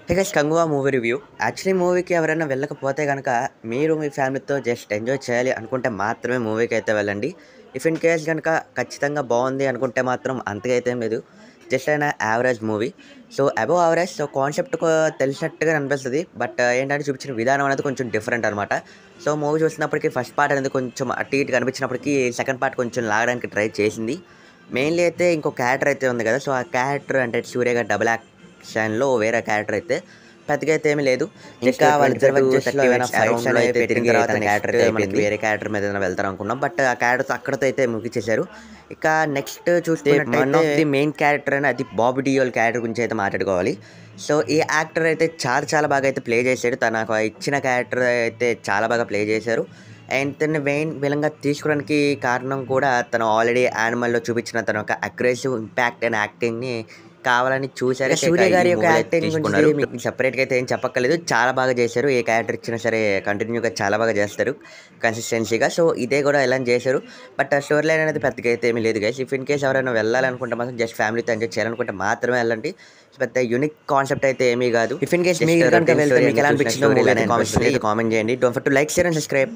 Hey guys, 'Kanguva' movie review. Actually మూవీకి ఎవరైనా వెళ్ళకపోతే గనక మీరు మీ ఫ్యామిలీతో జస్ట్ ఎంజాయ్ చేయాలి అనుకుంటే మాత్రమే మూవీకైతే వెళ్ళండి. ఇఫ్ ఇన్ కేస్ గనక ఖచ్చితంగా బావుంది అనుకుంటే మాత్రం అంతగా అయితే ఏం లేదు. Just average movie. So, above average. So, concept తెలిసినట్టుగా అనిపిస్తది. బట్ ఏంటంటే చూపించిన విధానం అనేది కొంచెం డిఫరెంట్ అనమాట. సో, మూవీ చూసినప్పటికి ఫస్ట్ పార్ట్ అనేది కొంచెం అటు ఇటుగా అనిపించినప్పటికీ సెకండ్ పార్ట్ కొంచెం లాగడానికి ట్రై చేసింది. మెయిన్‌లీ అయితే ఇంకో క్యారెక్టర్ అయితే ఉంది కదా! సో, ఆ క్యారెక్టర్ అంటే సూర్య గారి డబుల్ యాక్షన్‌లో వేరే క్యారెక్టర్ అయితే పెద్దగా అయితే ఏమీ లేదు. ఇంకా వాళ్ళిద్దరి మధ్యలో ఏమైనా ఫైట్స్ అనేవి పెట్టిన తర్వాత క్యారెక్టర్ మనకి వేరే క్యారెక్టర్ మీద ఏదైనా వెళ్తారు అనుకున్నాం. బట్ ఆ క్యారెక్టర్‌తో అక్కడితో అయితే ముగిచ్చేశారు. ఇక నెక్స్ట్ చూసుకున్నట్టయితే one of the main character అని అది బాబీ డియోల్ క్యారెక్టర్ గురించి అయితే మాట్లాడుకోవాలి. సో, ఈ యాక్టర్ అయితే చాలా చాలా బాగా అయితే ప్లే చేశాడు. తనకు ఇచ్చిన క్యారెక్టర్ అయితే చాలా బాగా ప్లే చేశారు. అండ్ తనని మెయిన్ విలన్‌గా తీసుకోవడానికి కారణం కూడా తను ఆల్రెడీ 'యానిమల్‌లో' చూపించిన తన యొక్క అగ్రెసివ్ ఇంపాక్ట్ అండ్ యాక్టింగ్‌ని కావాలని చూసారు. సూర్య గారి యొక్క యాక్టింగ్ గురించి మీకు సెపరేట్‌గా అయితే ఏం చెప్పక్కర్లేదు. చాలా బాగా చేశారు. ఏ క్యారెక్టర్ ఇచ్చినా సరే కంటిన్యూగా చాలా బాగా చేస్తారు కన్సిస్టెన్సీగా. సో, ఇదే కూడా ఇలానే చేశారు. బట్ స్టోరీ లైన్ అనేది పెద్దగా అయితే ఏమీ లేదు గైస్. ఇఫ్ ఇన్ కేస్ ఎవరైనా వెళ్ళాలనుకుంటే మాత్రం జస్ట్ ఫ్యామిలీతో ఎంజాయ్ చేయాలనుకుంటే మాత్రమే వెళ్ళండి. పెద్ద యూనిక్ కాన్సెప్ట్ అయితే ఏమీ కాదు. ఇఫ్ ఇన్ కేస్ మీరు కనుక వెళ్తే మీకు ఎలా అనిపించిందో మూవీ అయితే కామెంట్ చేయండి. Don't forget to like, share and subscribe.